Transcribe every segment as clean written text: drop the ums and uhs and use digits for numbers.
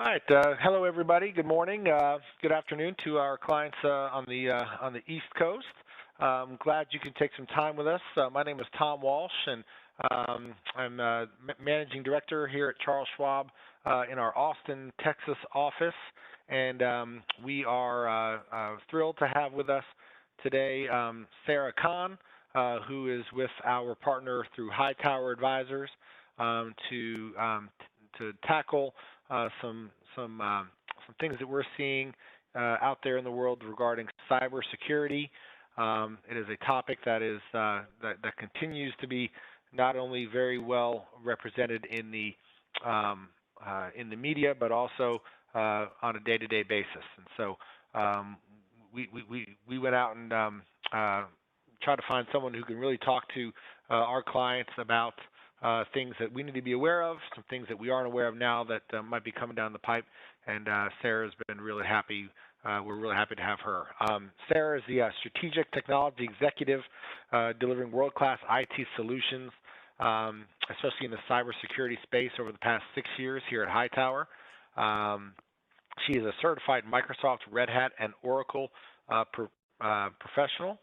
All right. Hello, everybody. Good morning. Good afternoon to our clients on the East Coast. I'm glad you can take some time with us. My name is Tom Walsh, and I'm Managing Director here at Charles Schwab in our Austin, Texas office. And we are thrilled to have with us today Sarah Kahn, who is with our partner through Hightower Advisors to tackle some things that we're seeing out there in the world regarding cybersecurity. It is a topic that is that continues to be not only very well represented in the media, but also on a day-to-day basis. And so we went out and tried to find someone who can really talk to our clients about things that we need to be aware of, some things that we aren't aware of now that might be coming down the pipe. And Sarah's been really happy. We're really happy to have her. Sarah is the Strategic Technology Executive delivering world-class IT solutions, especially in the cybersecurity space over the past 6 years here at Hightower. She is a certified Microsoft, Red Hat, and Oracle professional.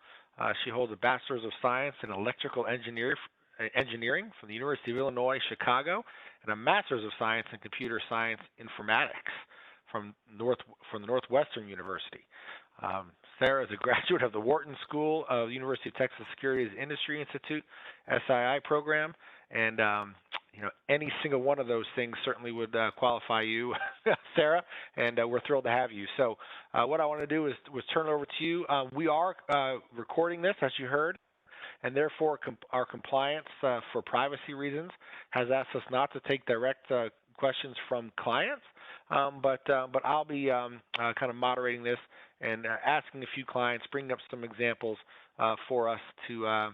She holds a Bachelor's of Science in Electrical Engineering from the University of Illinois, Chicago, and a Master's of Science in Computer Science Informatics from the Northwestern University. Sarah is a graduate of the Wharton School of the University of Texas Securities Industry Institute SII program, and any single one of those things certainly would qualify you, Sarah, and we're thrilled to have you. So what I want to do is turn it over to you. We are recording this, as you heard, and therefore our compliance for privacy reasons has asked us not to take direct questions from clients, but I'll be kind of moderating this and asking a few clients, bringing up some examples for us to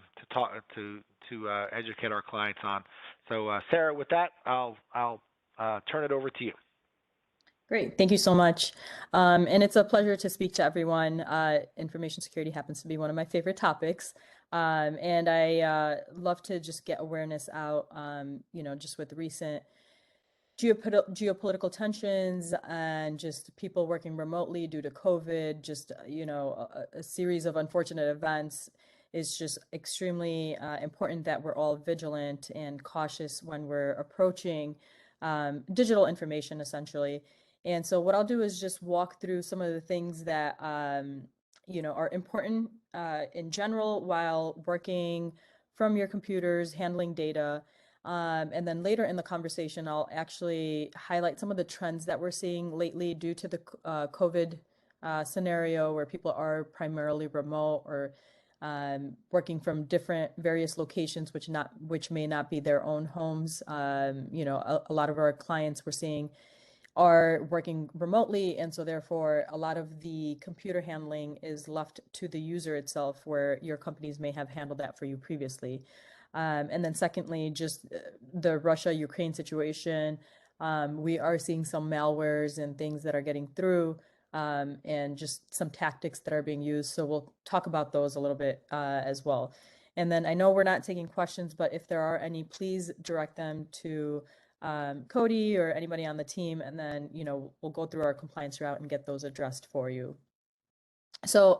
educate our clients on. So Sarah, with that, I'll turn it over to you. Great, thank you so much. And it's a pleasure to speak to everyone. Information security happens to be one of my favorite topics. And I love to just get awareness out, just with recent geopolitical tensions and just people working remotely due to COVID, just, a series of unfortunate events. Is just extremely important that we're all vigilant and cautious when we're approaching digital information, essentially. And so what I'll do is just walk through some of the things that are important in general while working from your computers, handling data. And then later in the conversation, I'll actually highlight some of the trends that we're seeing lately due to the COVID scenario, where people are primarily remote or working from various locations, which may not be their own homes. A lot of our clients we're seeing are working remotely, and so therefore a lot of the computer handling is left to the user itself, where your companies may have handled that for you previously. And then secondly, just the Russia-Ukraine situation. We are seeing some malwares and things that are getting through, and just some tactics that are being used. So we'll talk about those a little bit as well. And then I know we're not taking questions, but if there are any, please direct them to Cody or anybody on the team, and then we'll go through our compliance route and get those addressed for you. So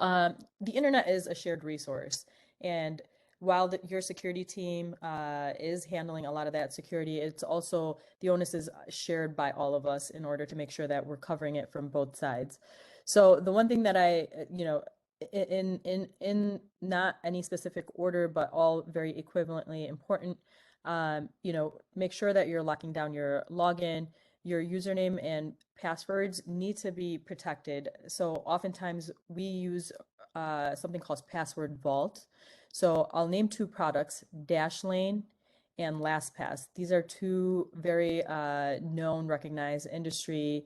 the internet is a shared resource, and while your security team is handling a lot of that security, it's also, the onus is shared by all of us in order to make sure that we're covering it from both sides. So the one thing that I, in not any specific order, but all very equivalently important, make sure that you're locking down your login. Your username and passwords need to be protected. So oftentimes we use something called Password Vault. So I'll name two products, Dashlane and LastPass. These are two very known, recognized industry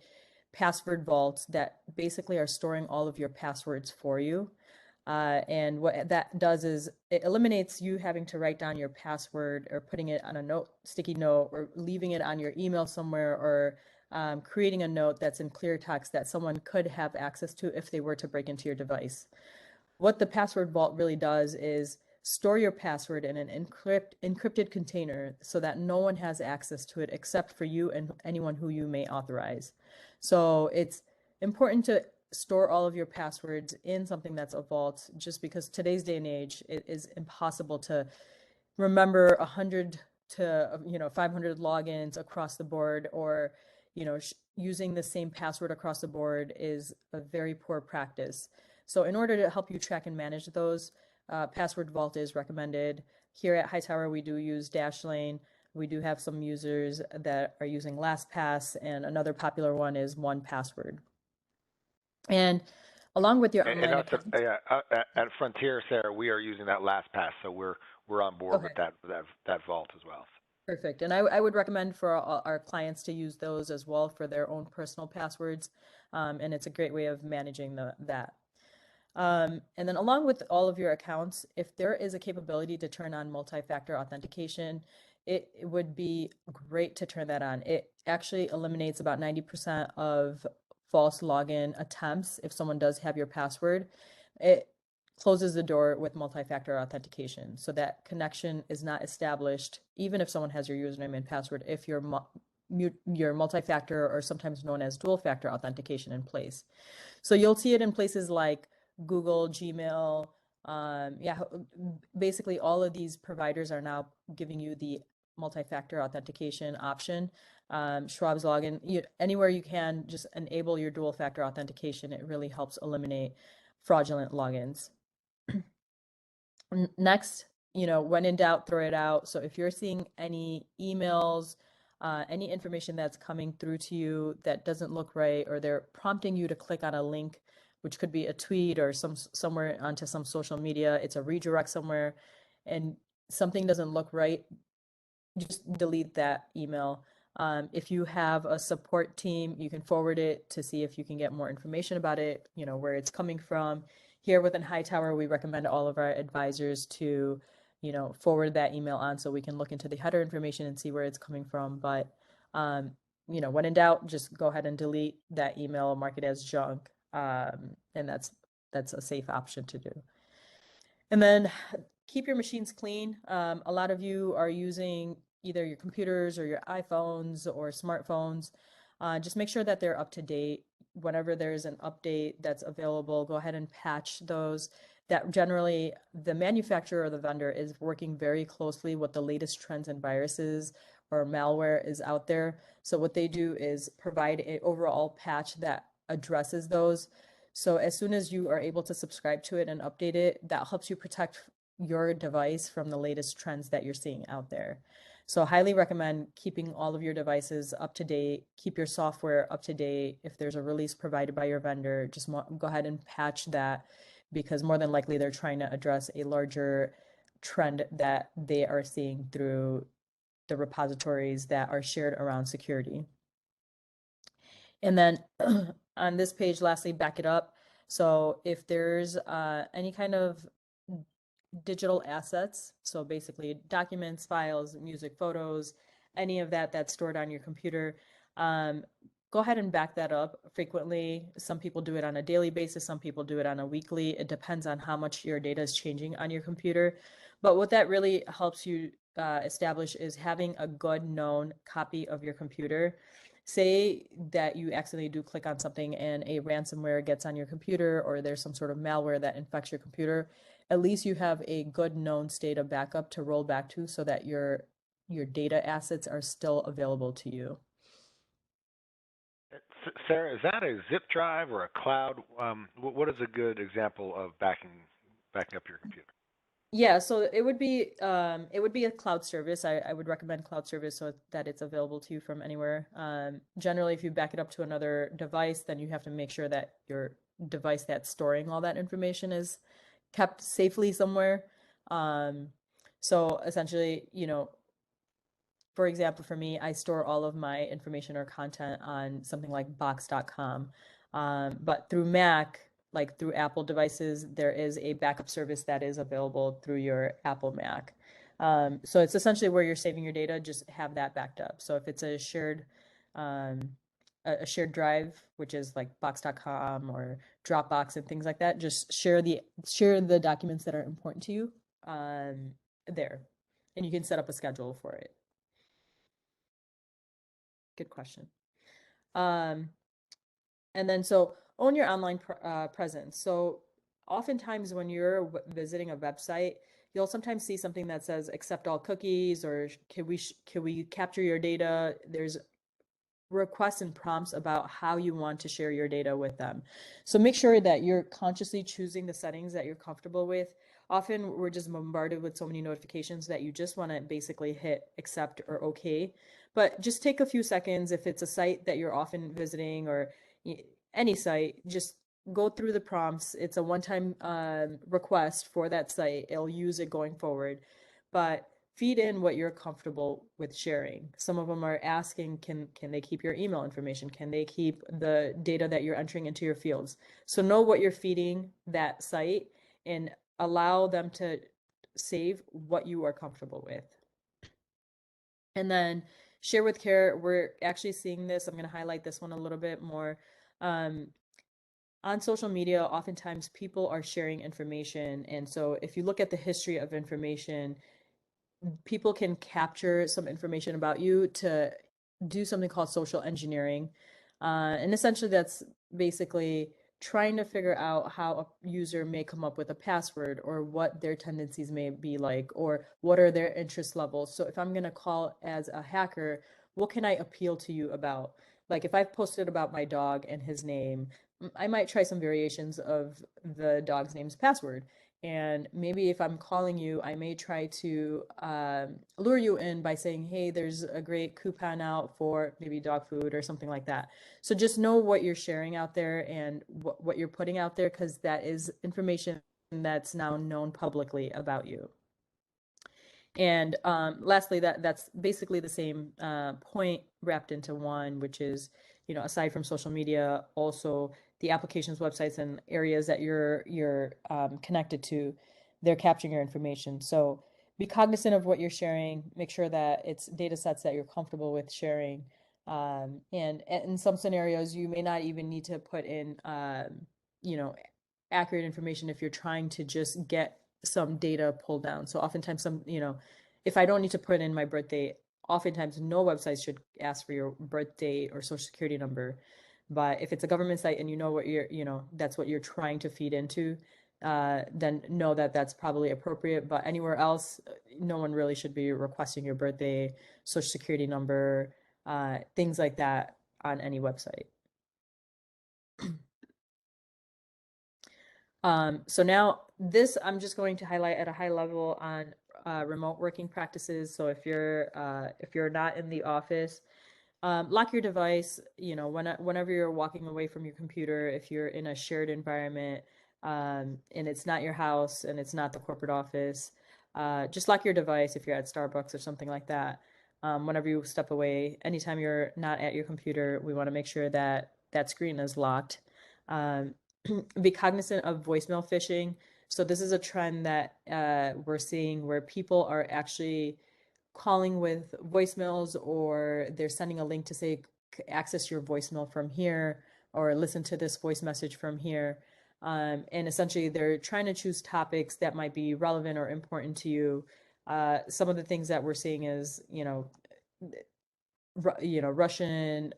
password vaults that basically are storing all of your passwords for you. And what that does is it eliminates you having to write down your password or putting it on a sticky note, or leaving it on your email somewhere, or creating a note that's in clear text that someone could have access to if they were to break into your device. What the Password Vault really does is store your password in an encrypted container so that no one has access to it except for you and anyone who you may authorize. So it's important to store all of your passwords in something that's a vault, just because today's day and age, it is impossible to remember 100 to 500 logins across the board, or using the same password across the board is a very poor practice. So in order to help you track and manage those, Password Vault is recommended. Here at Hightower, we do use Dashlane. We do have some users that are using LastPass, and another popular one is 1Password. And along with your online account, at Frontier, Sarah, we are using that LastPass, so we're on board with okay. that vault as well. Perfect. And I would recommend for our clients to use those as well for their own personal passwords. And it's a great way of managing that. And then along with all of your accounts, if there is a capability to turn on multi-factor authentication, it would be great to turn that on. It actually eliminates about 90% of false login attempts if someone does have your password. It closes the door with multi-factor authentication. So that connection is not established, even if someone has your username and password, if your multi-factor, or sometimes known as dual factor authentication, in place. So you'll see it in places like Google, Gmail, basically all of these providers are now giving you the multi-factor authentication option. Schwab's login, anywhere you can, just enable your dual factor authentication. It really helps eliminate fraudulent logins. Next, when in doubt, throw it out. So if you're seeing any emails, any information that's coming through to you that doesn't look right, or they're prompting you to click on a link, which could be a tweet or somewhere onto some social media, it's a redirect somewhere, and something doesn't look right, just delete that email. If you have a support team, you can forward it to see if you can get more information about it, where it's coming from. Here within Hightower, we recommend all of our advisors to, forward that email on so we can look into the header information and see where it's coming from. But, when in doubt, just go ahead and delete that email, mark it as junk. And that's a safe option to do. And then keep your machines clean. A lot of you are using either your computers or your iPhones or smartphones. Just make sure that they're up to date. Whenever there's an update that's available, go ahead and patch those. That generally, the manufacturer or the vendor is working very closely with the latest trends and viruses or malware is out there. So what they do is provide an overall patch that addresses those. So as soon as you are able to subscribe to it and update it, that helps you protect your device from the latest trends that you're seeing out there. So highly recommend keeping all of your devices up to date, keep your software up to date. If there's a release provided by your vendor, just go ahead and patch that, because more than likely they're trying to address a larger trend that they are seeing through the repositories that are shared around security. And then on this page, lastly, back it up. So if there's any kind of digital assets, so basically documents, files, music, photos, any of that that's stored on your computer, go ahead and back that up frequently. Some people do it on a daily basis, some people do it on a weekly. It depends on how much your data is changing on your computer. But what that really helps you establish is having a good known copy of your computer. Say that you accidentally do click on something and a ransomware gets on your computer, or there's some sort of malware that infects your computer, at least you have a good known state of backup to roll back to so that your data assets are still available to you. Sarah, is that a zip drive or a cloud? What is a good example of backing up your computer? Yeah, so it would be a cloud service. I would recommend cloud service so that it's available to you from anywhere. Generally, if you back it up to another device, then you have to make sure that your device that's storing all that information is kept safely somewhere. So essentially, for example, for me, I store all of my information or content on something like box.com. But through Mac, like through Apple devices, there is a backup service that is available through your Apple Mac. So it's essentially where you're saving your data, just have that backed up. So if it's um, a shared drive, which is like box.com or Dropbox and things like that, just share the documents that are important to you there, and you can set up a schedule for it. Good question. And then so own your online presence. So oftentimes when you're visiting a website, you'll sometimes see something that says accept all cookies, or can we capture your data? There's requests and prompts about how you want to share your data with them. So make sure that you're consciously choosing the settings that you're comfortable with. Often we're just bombarded with so many notifications that you just want to basically hit accept or okay. But just take a few seconds. If it's a site that you're often visiting, or any site, just go through the prompts. It's a one-time request for that site. It'll use it going forward. But feed in what you're comfortable with sharing. Some of them are asking, can they keep your email information? Can they keep the data that you're entering into your fields? So know what you're feeding that site and allow them to save what you are comfortable with. And then share with care. We're actually seeing this. I'm going to highlight this one a little bit more. On social media, oftentimes people are sharing information. And so if you look at the history of information, people can capture some information about you to do something called social engineering. And essentially that's basically trying to figure out how a user may come up with a password, or what their tendencies may be like, or what are their interest levels. So if I'm going to call as a hacker, what can I appeal to you about? Like if I've posted about my dog and his name, I might try some variations of the dog's name's password. And maybe if I'm calling you, I may try to lure you in by saying, hey, there's a great coupon out for maybe dog food or something like that. So just know what you're sharing out there and what you're putting out there, because that is information that's now known publicly about you. And lastly, that's basically the same point wrapped into one, which is, aside from social media, also the applications, websites, and areas that you're connected to, they're capturing your information. So be cognizant of what you're sharing. Make sure that it's data sets that you're comfortable with sharing. And in some scenarios, you may not even need to put in, accurate information if you're trying to just get some data pulled down. So oftentimes if I don't need to put in my birthday, oftentimes no website should ask for your birth date or social security number. But if it's a government site and what that's what you're trying to feed into, then know that that's probably appropriate. But anywhere else, no one really should be requesting your birthday, social security number, things like that on any website. So now this, I'm just going to highlight at a high level on remote working practices. So if you're not in the office, lock your device, whenever you're walking away from your computer. If you're in a shared environment, and it's not your house and it's not the corporate office, just lock your device if you're at Starbucks or something like that. Whenever you step away, anytime you're not at your computer, we want to make sure that that screen is locked. Be cognizant of voicemail phishing. So this is a trend that we're seeing, where people are actually calling with voicemails, or they're sending a link to say, access your voicemail from here, or listen to this voice message from here. And essentially they're trying to choose topics that might be relevant or important to you. Some of the things that we're seeing is, Russian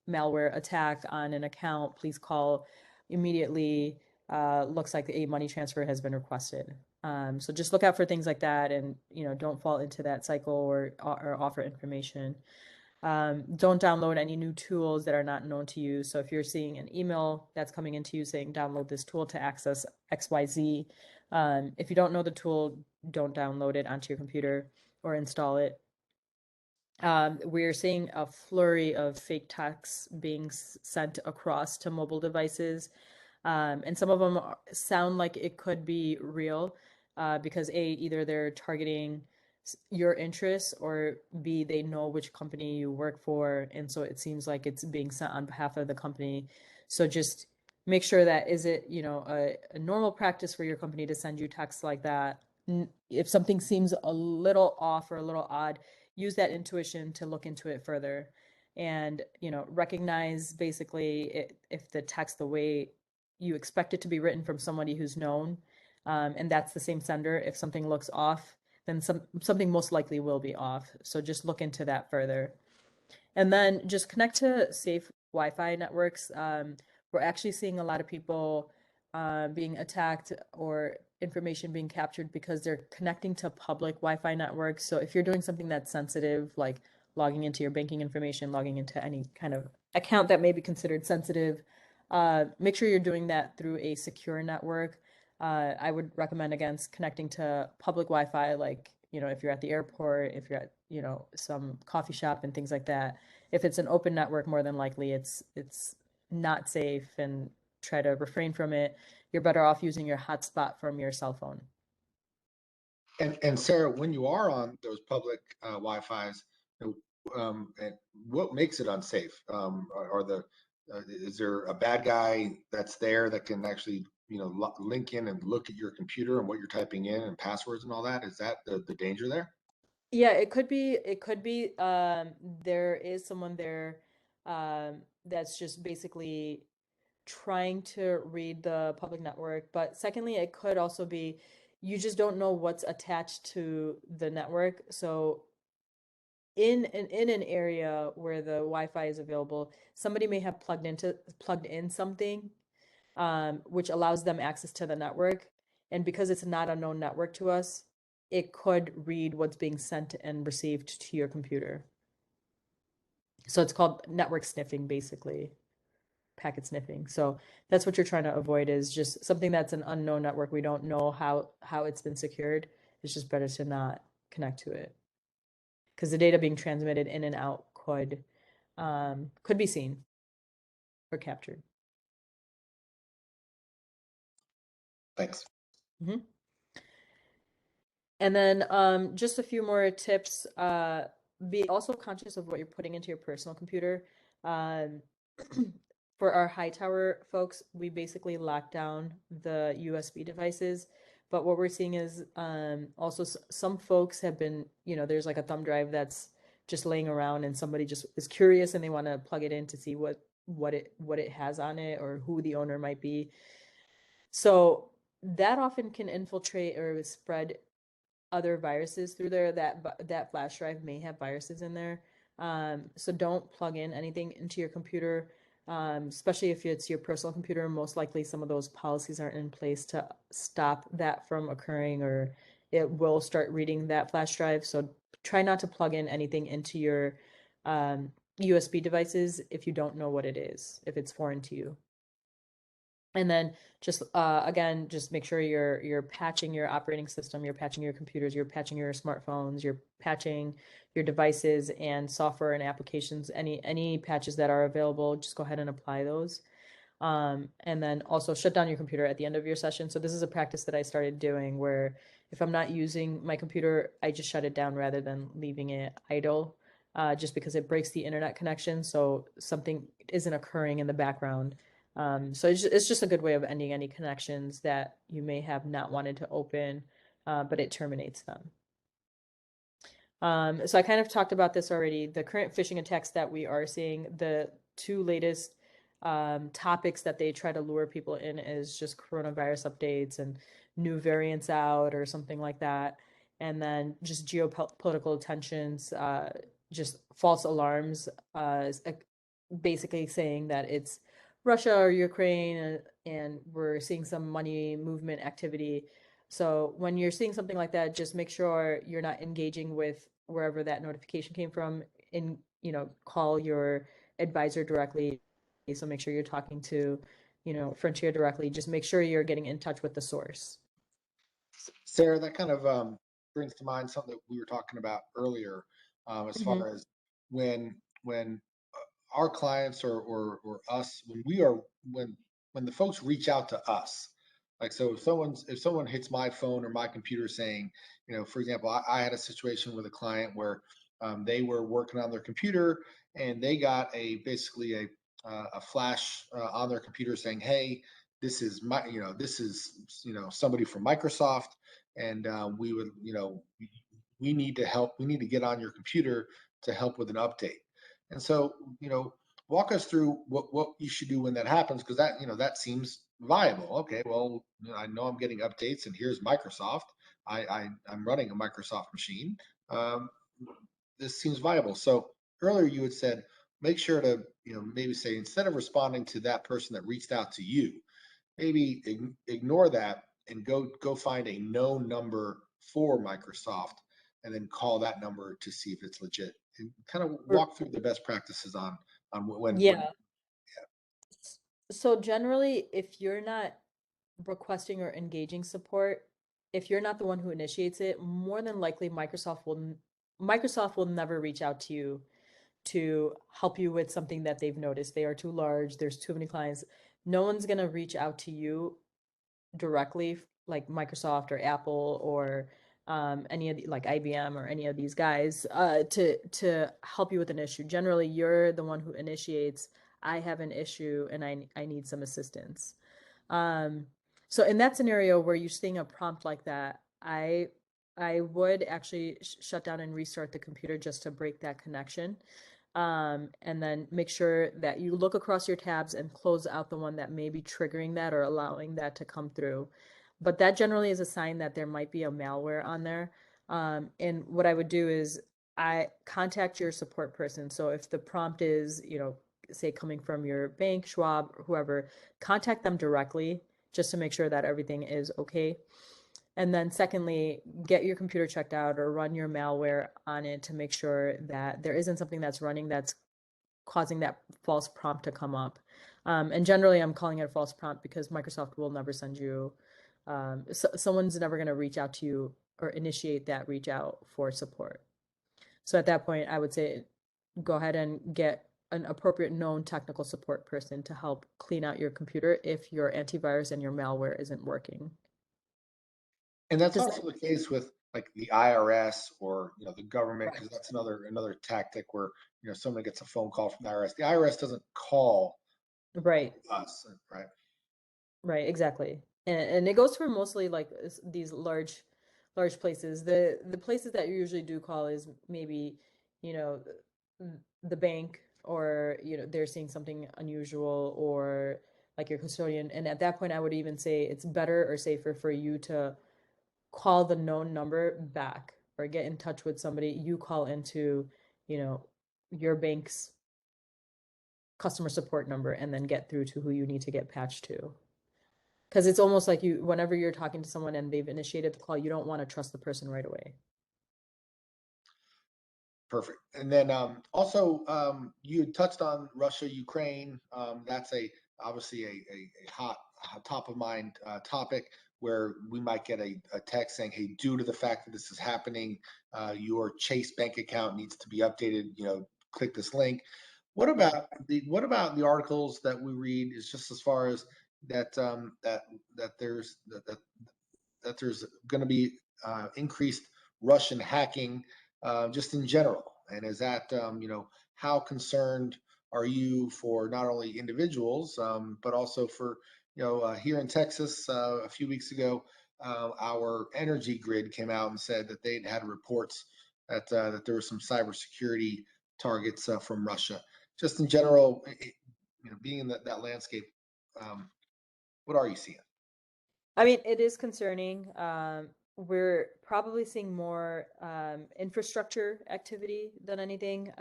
malware attack on an account, please call immediately. Looks like a money transfer has been requested. So just look out for things like that, and don't fall into that cycle or offer information. Don't download any new tools that are not known to you. So if you're seeing an email that's coming into you saying download this tool to access XYZ, if you don't know the tool, don't download it onto your computer or install it. We're seeing a flurry of fake texts being sent across to mobile devices. And some of them sound like it could be real, because either they're targeting your interests, or B, they know which company you work for. And so it seems like it's being sent on behalf of the company. So just make sure that, is it, a normal practice for your company to send you texts like that? If something seems a little off or a little odd, use that intuition to look into it further, and recognize basically if the text, the way you expect it to be written from somebody who's known, and that's the same sender. If something looks off, then something most likely will be off. So just look into that further. And then just connect to safe Wi-Fi networks. We're actually seeing a lot of people being attacked or information being captured because they're connecting to public Wi-Fi networks. So if you're doing something that's sensitive, like logging into your banking information, logging into any kind of account that may be considered sensitive, make sure you're doing that through a secure network. I would recommend against connecting to public Wi-Fi, like, if you're at the airport, if you're at, some coffee shop and things like that. If it's an open network, more than likely it's not safe, and try to refrain from it. You're better off using your hotspot from your cell phone. And Sarah, when you are on those public Wi-Fi's, and what makes it unsafe? Is there a bad guy that's there that can actually, link in and look at your computer and what you're typing in and passwords and all that? Is that the danger there? Yeah, it could be. There is someone there that's just basically trying to read the public network. But secondly, it could also be you just don't know what's attached to the network. So in an area where the Wi-Fi is available, somebody may have plugged in something, which allows them access to the network. And because it's not a known network to us, it could read what's being sent and received to your computer. So it's called network sniffing, basically, packet sniffing. So that's what you're trying to avoid, is just something that's an unknown network. We don't know how it's been secured. It's just better to not connect to it, because the data being transmitted in and out could be seen or captured. Thanks. Mm-hmm. And then just a few more tips. Be also conscious of what you're putting into your personal computer. Um, for our high tower folks, we basically lock down the USB devices. But what we're seeing is also some folks have been, there's like a thumb drive that's just laying around, and somebody just is curious and they want to plug it in to see what it has on it or who the owner might be. So that often can infiltrate or spread other viruses through there. That flash drive may have viruses in there. So don't plug in anything into your computer, especially if it's your personal computer. Most likely some of those policies aren't in place to stop that from occurring, or it will start reading that flash drive. So try not to plug in anything into your USB devices if you don't know what it is, if it's foreign to you. And then just again, just make sure you're patching your operating system, you're patching your computers, you're patching your smartphones, you're patching your devices and software and applications. Any patches that are available, just go ahead and apply those. And then also shut down your computer at the end of your session. So this is a practice that I started doing, where if I'm not using my computer, I just shut it down rather than leaving it idle, just because it breaks the internet connection. So something isn't occurring in the background. So it's just a good way of ending any connections that you may have not wanted to open, but it terminates them. So I kind of talked about this already. The current phishing attacks that we are seeing, the two latest topics that they try to lure people in is just coronavirus updates and new variants out or something like that. And then just geopolitical tensions, just false alarms, basically saying that it's Russia or Ukraine, and we're seeing some money movement activity. So when you're seeing something like that, just make sure you're not engaging with wherever that notification came from. Call your advisor directly. So make sure you're talking to, Frontier directly. Just make sure you're getting in touch with the source. Sarah, that kind of brings to mind something that we were talking about earlier, as far as when our clients or us, when the folks reach out to us. Like, so if someone hits my phone or my computer saying, for example, I had a situation with a client where they were working on their computer and they got basically a flash on their computer saying, hey, this is somebody from Microsoft, and we would, we need to help. We need to get on your computer to help with an update. And so, walk us through what you should do when that happens, because that seems viable. Okay, well, I know I'm getting updates, and here's Microsoft. I'm running a Microsoft machine. Um, this seems viable. So earlier you had said make sure to maybe say instead of responding to that person that reached out to you, maybe ignore that and go find a known number for Microsoft, and then call that number to see if it's legit. And kind of walk through the best practices on when Yeah. So generally, if you're not requesting or engaging support, if you're not the one who initiates it, more than likely Microsoft will never reach out to you to help you with something that they've noticed. They are too large, there's too many clients. No one's going to reach out to you directly, like Microsoft or Apple or any of the, like IBM or any of these guys, to help you with an issue. Generally, you're the one who initiates. I have an issue and I need some assistance. Um, so in that scenario where you're seeing a prompt like that, I would actually shut down and restart the computer just to break that connection. And then make sure that you look across your tabs and close out the one that may be triggering that or allowing that to come through. But that generally is a sign that there might be a malware on there. And what I would do is I contact your support person. So if the prompt is, say coming from your bank, Schwab, or whoever, contact them directly just to make sure that everything is okay. And then secondly, get your computer checked out or run your malware on it to make sure that there isn't something that's running that's causing that false prompt to come up. And generally, I'm calling it a false prompt because Microsoft will never send you, someone's never going to reach out to you or initiate that reach out for support. So at that point, I would say go ahead and get an appropriate known technical support person to help clean out your computer if your antivirus and your malware isn't working. And that's also the case with like the IRS or the government, Right. because that's another tactic where someone gets a phone call from the IRS. The IRS doesn't call Right. us, right? Right, exactly. And it goes for mostly like these large places. The places that you usually do call is maybe, you know, the bank, or they're seeing something unusual, or like your custodian. And at that point I would even say it's better or safer for you to call the known number back or get in touch with somebody. You call into, you know, your bank's customer support number and then get through to who you need to get patched to. Because it's almost like whenever you're talking to someone and they've initiated the call, you don't want to trust the person right away. Perfect. And then also you had touched on Russia, Ukraine. That's obviously a hot top of mind topic where we might get a text saying, "Hey, due to the fact that this is happening, your Chase bank account needs to be updated. Click this link." What about the articles that we read? Is just as far as that there's going to be increased Russian hacking just in general. And is that, how concerned are you for not only individuals, but also for, here in Texas a few weeks ago, our energy grid came out and said that they'd had reports that there were some cybersecurity targets from Russia. Just in general, being in that landscape, what are you seeing? I mean, it is concerning. We're probably seeing more infrastructure activity than anything.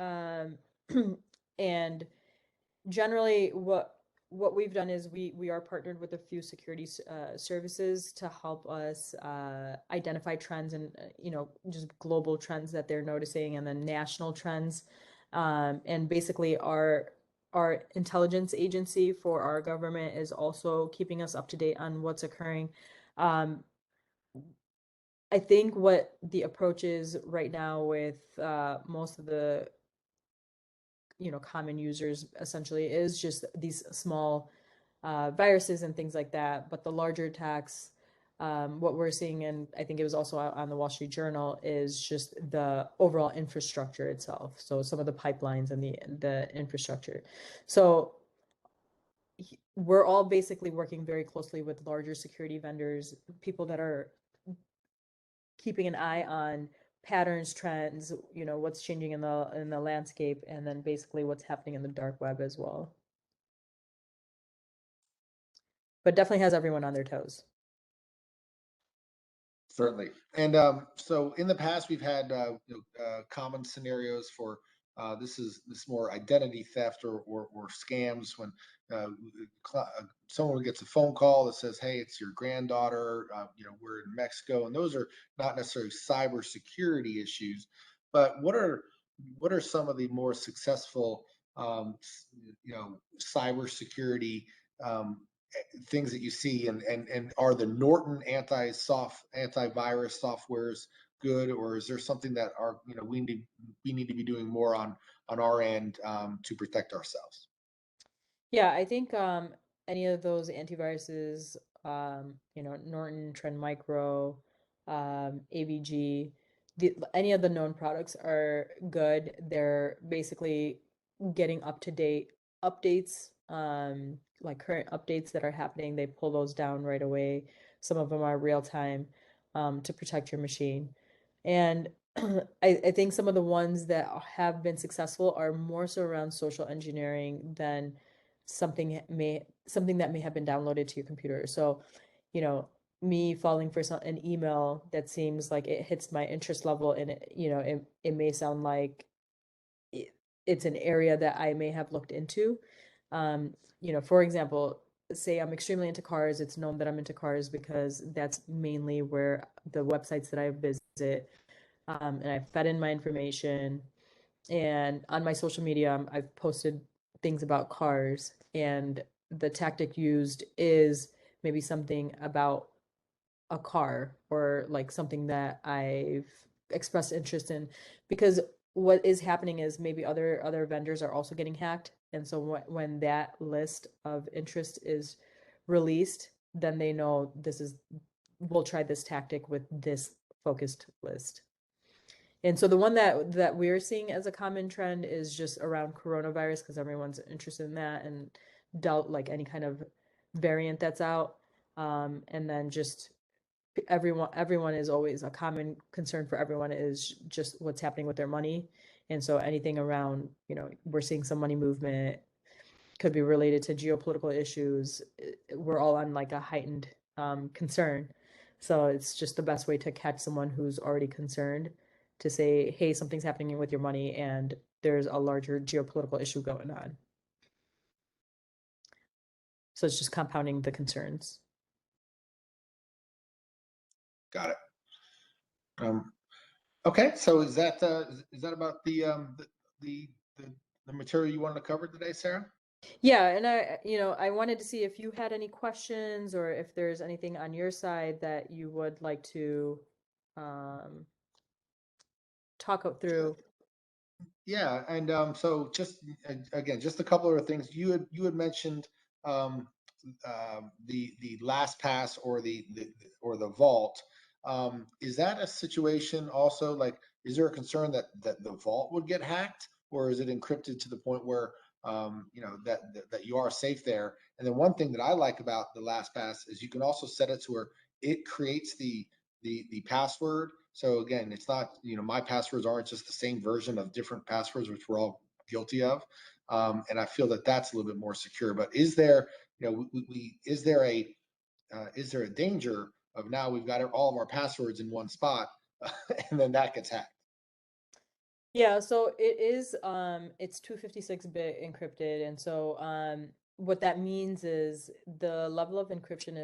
And generally, what we've done is we are partnered with a few security services to help us identify trends and just global trends that they're noticing, and then national trends. And basically, our intelligence agency for our government is also keeping us up to date on what's occurring. Um, I think what the approach is right now with most of the common users essentially is just these small viruses and things like that. But the larger attacks, what we're seeing, and I think it was also out on the Wall Street Journal, is just the overall infrastructure itself. So some of the pipelines and the infrastructure. So we're all basically working very closely with larger security vendors, people that are keeping an eye on patterns, trends, what's changing in the landscape, and then basically what's happening in the dark web as well. but definitely has everyone on their toes. Certainly. And so in the past, we've had common scenarios for this is more identity theft or scams when someone gets a phone call that says, "Hey, it's your granddaughter. We're in Mexico," and those are not necessarily cybersecurity issues. But what are some of the more successful cybersecurity um, things that you see, and are the Norton antivirus softwares good, or is there something that we need to be doing more on our end to protect ourselves? Yeah, I think any of those antiviruses, Norton, Trend Micro, AVG, any of the known products are good. They're basically getting up-to-date updates, like current updates that are happening. They pull those down right away. Some of them are real time, to protect your machine. And I think some of the ones that have been successful are more so around social engineering than something that may have been downloaded to your computer. So, you know, me falling for an email that seems like it hits my interest level, and it may sound like it's an area that I may have looked into. For example, say I'm extremely into cars. It's known that I'm into cars because that's mainly where the websites that I visit, and I fed in my information. And on my social media, I've posted things about cars, and the tactic used is maybe something about a car or like something that I've expressed interest in, because what is happening is maybe other vendors are also getting hacked, and so when that list of interest is released, then they know we'll try this tactic with this focused list. And so the one that we're seeing as a common trend is just around coronavirus, because everyone's interested in that and dealt like any kind of variant that's out. And then just everyone is always a common concern for everyone is just what's happening with their money. And so anything around, we're seeing some money movement, could be related to geopolitical issues. We're all on like a heightened concern. So it's just the best way to catch someone who's already concerned, to say, hey, something's happening with your money and there's a larger geopolitical issue going on. So it's just compounding the concerns. Got it. Okay, so is that about the the material you wanted to cover today, Sarah? Yeah, and I wanted to see if you had any questions or if there's anything on your side that you would like to talk through. Yeah, and so just again, just a couple of things. You had mentioned um, the LastPass or the vault. Is that a situation also, like, is there a concern that the vault would get hacked, or is it encrypted to the point where that you are safe there? And then one thing that I like about the LastPass is you can also set it to where it creates the password. So again, it's not, my passwords aren't just the same version of different passwords, which we're all guilty of. And I feel that that's a little bit more secure. But is there, is there a danger of now we've got all of our passwords in one spot, and then that gets hacked? Yeah, so it's 256-bit encrypted, and so what that means is the level of encryption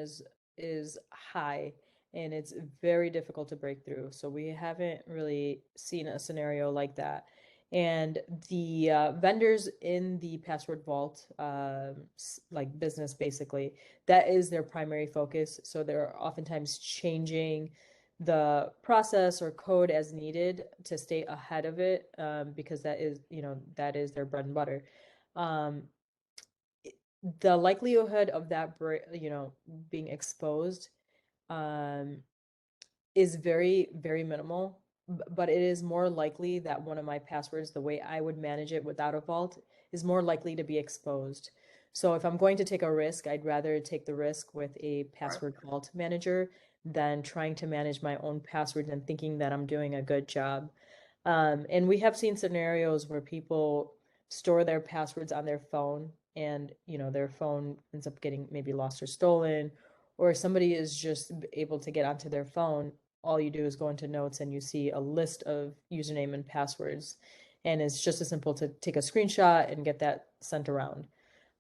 is high, and it's very difficult to break through. So we haven't really seen a scenario like that. And the vendors in the password vault, like business basically, that is their primary focus. So they're oftentimes changing the process or code as needed to stay ahead of it, because that is their bread and butter. Um, the likelihood of that, being exposed, um, is very, very minimal, but it is more likely that one of my passwords, the way I would manage it without a vault, is more likely to be exposed. So if I'm going to take a risk, I'd rather take the risk with a Right. password vault manager than trying to manage my own passwords and thinking that I'm doing a good job. And we have seen scenarios where people store their passwords on their phone, and their phone ends up getting maybe lost or stolen, or somebody is just able to get onto their phone, all you do is go into notes and you see a list of username and passwords, and it's just as simple to take a screenshot and get that sent around.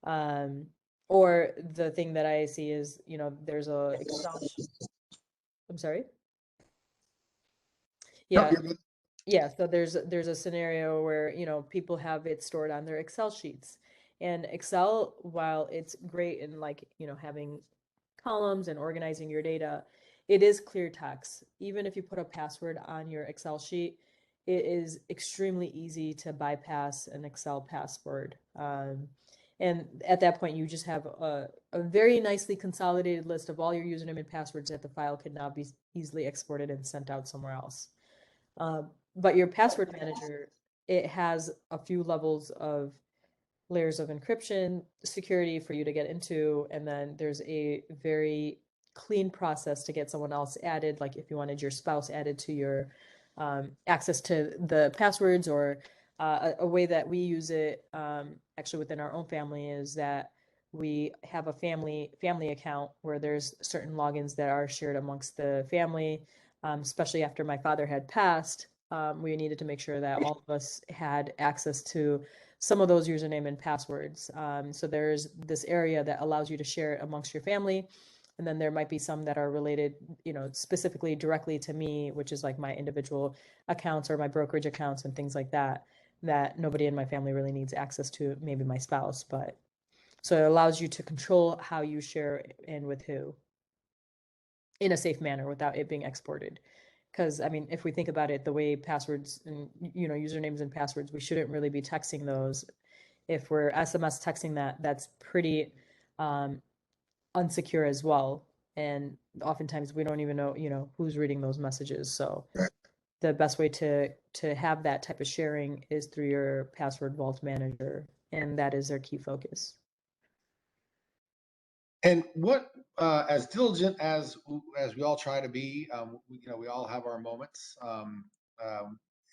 um, or the thing that I see is, there's a Excel I'm sorry. No, Yeah. you're good. Yeah, so there's a scenario where, people have it stored on their Excel sheets. And Excel, while it's great in, like, having columns and organizing your data, it is clear text. Even if you put a password on your Excel sheet, it is extremely easy to bypass an Excel password. And at that point, you just have a very nicely consolidated list of all your username and passwords that the file could now be easily exported and sent out somewhere else. But your password manager, it has a few levels of layers of encryption security for you to get into, and then there's a very clean process to get someone else added, like if you wanted your spouse added to your access to the passwords, or a way that we use it actually within our own family is that we have a family account where there's certain logins that are shared amongst the family, especially after my father had passed. We needed to make sure that all of us had access to some of those username and passwords. So there's this area that allows you to share it amongst your family. And then there might be some that are related, specifically directly to me, which is like my individual accounts or my brokerage accounts and things like that, that nobody in my family really needs access to, maybe my spouse. But so it allows you to control how you share and with who in a safe manner without it being exported. Because, I mean, if we think about it, the way passwords and, usernames and passwords, we shouldn't really be texting those. If we're SMS texting that, that's pretty unsecure as well. And oftentimes we don't even know, who's reading those messages. So the best way to have that type of sharing is through your password vault manager, and that is their key focus. And what, as diligent as we all try to be, we all have our moments.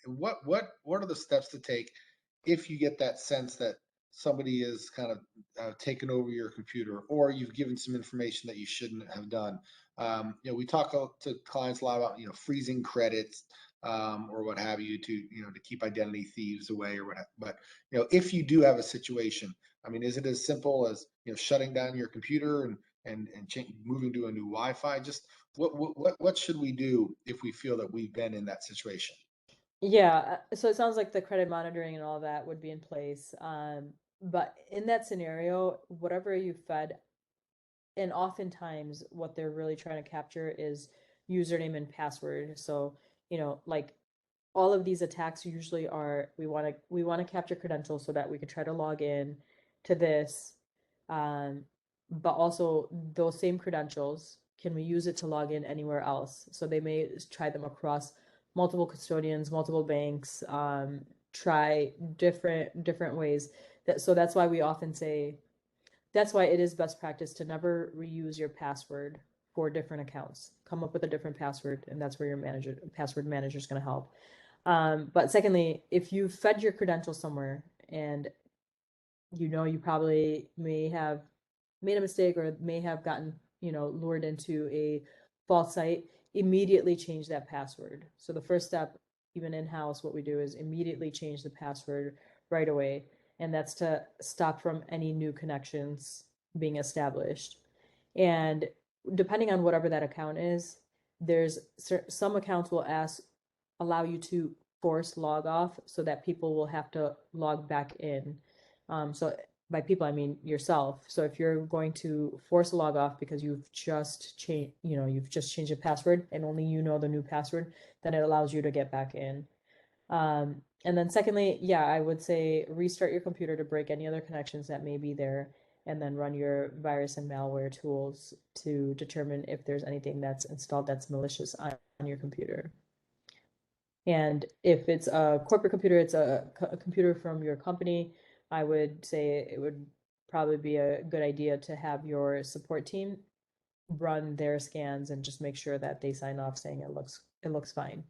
What are the steps to take if you get that sense that somebody is kind of taken over your computer, or you've given some information that you shouldn't have done? We talk to clients a lot about freezing credits, or what have you, to keep identity thieves away or whatever. But if you do have a situation, I mean, is it as simple as shutting down your computer and moving to a new Wi-Fi? Just what should we do if we feel that we've been in that situation? Yeah, so it sounds like the credit monitoring and all that would be in place. But in that scenario, whatever you fed, and oftentimes what they're really trying to capture is username and password. So, like all of these attacks usually are, we want to capture credentials so that we can try to log in to this. Um, but also those same credentials, can we use it to log in anywhere else? So they may try them across multiple custodians, multiple banks, try different ways. So that's why we often say, that's why it is best practice to never reuse your password for different accounts. Come up with a different password, and that's where your password manager is going to help. But secondly, if you fed your credentials somewhere and you probably may have made a mistake or may have gotten, lured into a false site, immediately change that password. So the first step, even in-house, what we do is immediately change the password right away. And that's to stop from any new connections being established. And depending on whatever that account is, there's some accounts will allow you to force log off so that people will have to log back in. So by people, I mean yourself. So if you're going to force a log off because you've just changed, you've just changed a password and only you know the new password, then it allows you to get back in. And then secondly, yeah, I would say restart your computer to break any other connections that may be there, and then run your virus and malware tools to determine if there's anything that's installed that's malicious on your computer. And if it's a corporate computer, it's a computer from your company, I would say it would probably be a good idea to have your support team run their scans and just make sure that they sign off saying it looks fine.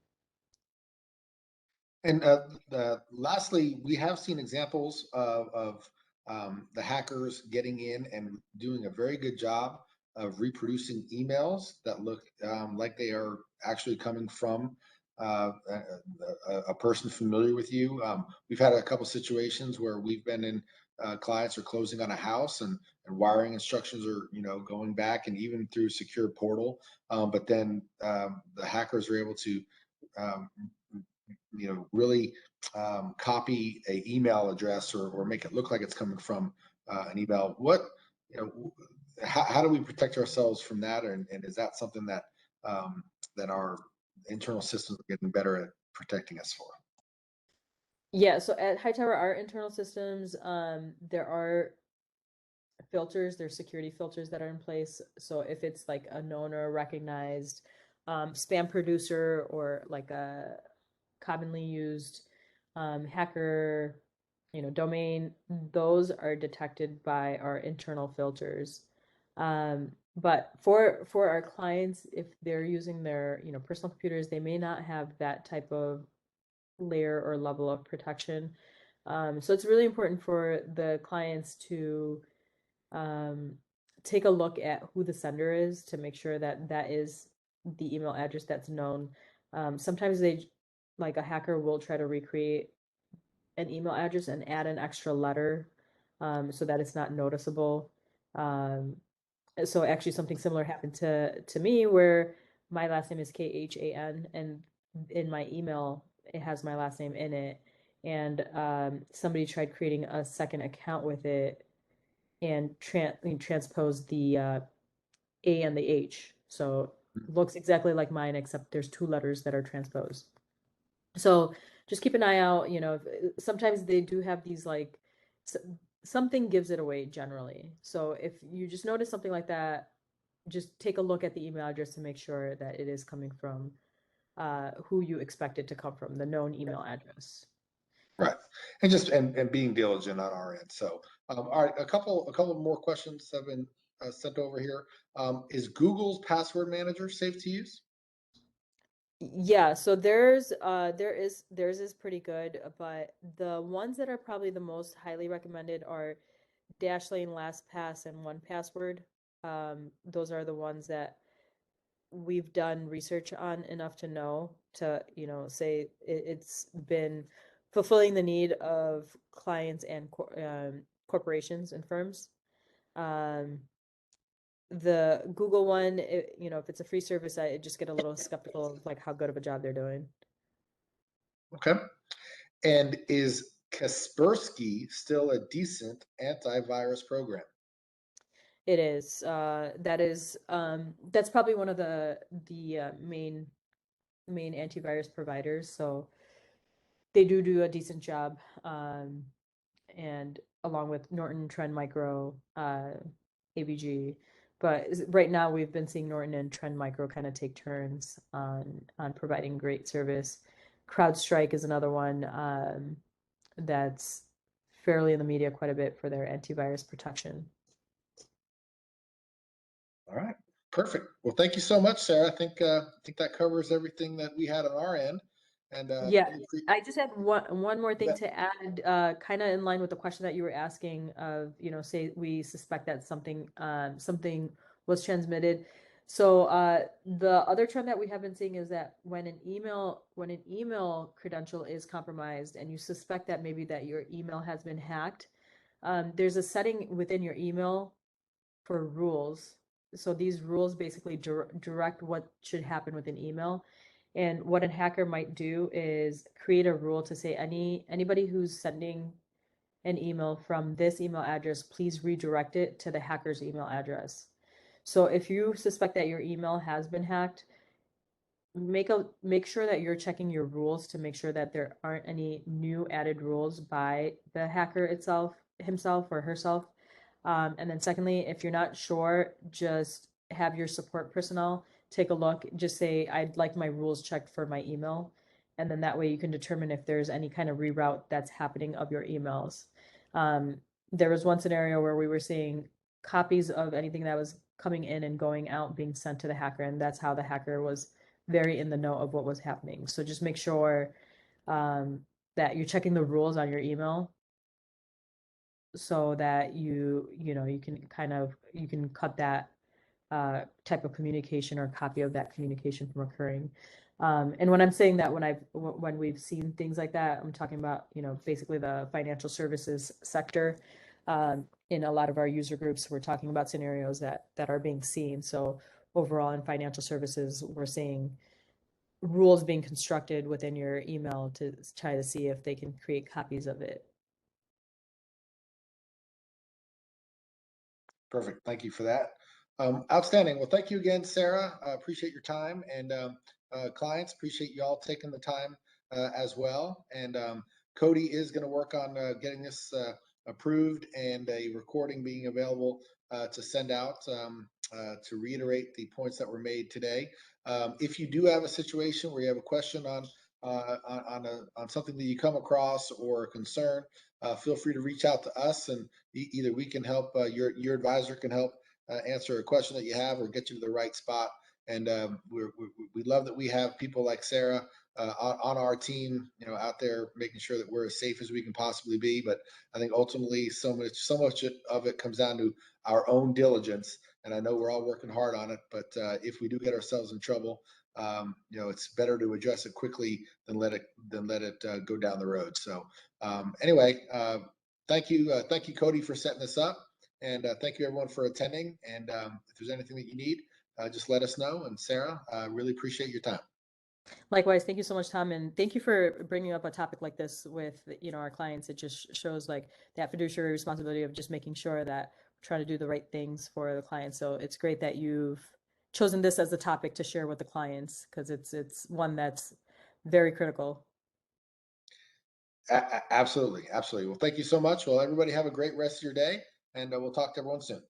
And lastly, we have seen examples of the hackers getting in and doing a very good job of reproducing emails that look like they are actually coming from a person familiar with you. We've had a couple situations where we've been in clients are closing on a house, and wiring instructions are going back, and even through secure portal. But then the hackers are able to um, really copy a email address, or make it look like it's coming from an email. How do we protect ourselves from that? And is that something that that our internal systems are getting better at protecting us for? Yeah, so at Hightower, our internal systems, there are filters, there's security filters that are in place. So if it's like a known or recognized spam producer, or like a commonly used hacker, domain, those are detected by our internal filters. But for our clients, if they're using their personal computers, they may not have that type of layer or level of protection. So it's really important for the clients to um, take a look at who the sender is, to make sure that that is the email address that's known. Sometimes like a hacker will try to recreate an email address and add an extra letter so that it's not noticeable. Um, so actually something similar happened to me, where my last name is Khan, and in my email it has my last name in it, and somebody tried creating a second account with it and transposed the A and the H. So it looks exactly like mine, except there's two letters that are transposed. So just keep an eye out. Sometimes they do have these like something gives it away generally. So if you just notice something like that, just take a look at the email address to make sure that it is coming from who you expect it to come from, the known email address. Right, and just and being diligent on our end. So, all right, a couple more questions have been sent over here. Is Google's password manager safe to use? Yeah, so theirs is pretty good, but the ones that are probably the most highly recommended are Dashlane, LastPass, and 1Password. Those are the ones that we've done research on enough to know to, say it's been fulfilling the need of clients and corporations and firms. Um, the Google one, if it's a free service, I just get a little skeptical of like how good of a job they're doing. Okay. And is Kaspersky still a decent antivirus program? It is. That's probably one of the main antivirus providers. So they do a decent job. And along with Norton, Trend Micro, AVG. But right now we've been seeing Norton and Trend Micro kind of take turns on providing great service. CrowdStrike is another one that's fairly in the media quite a bit for their antivirus protection. All right, perfect. Well, thank you so much, Sarah. I think that covers everything that we had on our end. And Yeah, I just had one more thing Yeah. to add, kind of in line with the question that you were asking of, say we suspect that something was transmitted. So the other trend that we have been seeing is that when an email credential is compromised and you suspect that maybe that your email has been hacked, there's a setting within your email for rules. So these rules basically direct what should happen with an email. And what a hacker might do is create a rule to say anybody who's sending an email from this email address, please redirect it to the hacker's email address. So if you suspect that your email has been hacked, make sure that you're checking your rules to make sure that there aren't any new added rules by the hacker himself or herself. And then secondly, if you're not sure, just have your support personnel take a look. Just say, I'd like my rules checked for my email. And then that way you can determine if there's any kind of reroute that's happening of your emails. There was one scenario where we were seeing copies of anything that was coming in and going out being sent to the hacker. And that's how the hacker was very in the know of what was happening. So just make sure that you're checking the rules on your email so that you can cut that type of communication or copy of that communication from occurring. And when I'm saying that, when we've seen things like that, I'm talking about, basically the financial services sector. In a lot of our user groups, we're talking about scenarios that are being seen. So overall in financial services, we're seeing rules being constructed within your email to try to see if they can create copies of it. Perfect. Thank you for that. Outstanding. Well, thank you again, Sarah. I appreciate your time, and clients, appreciate you all taking the time as well. And Cody is going to work on getting this approved and a recording being available to send out to reiterate the points that were made today. If you do have a situation where you have a question on something that you come across or a concern, feel free to reach out to us, and either we can help, your advisor can help answer a question that you have or get you to the right spot. And we love that we have people like Sarah on our team, out there making sure that we're as safe as we can possibly be. But I think ultimately so much of it comes down to our own diligence. And I know we're all working hard on it, but if we do get ourselves in trouble, it's better to address it quickly than let it go down the road. So anyway, thank you, Cody, for setting this up, and thank you everyone for attending. And if there's anything that you need, just let us know. And Sarah, really appreciate your time. Likewise, thank you so much, Tom, and thank you for bringing up a topic like this with our clients. It just shows like that fiduciary responsibility of just making sure that we're trying to do the right things for the clients. So it's great that you've chosen this as the topic to share with the clients, because it's one that's very critical. Absolutely. Well, thank you so much. Well, everybody have a great rest of your day, and we'll talk to everyone soon.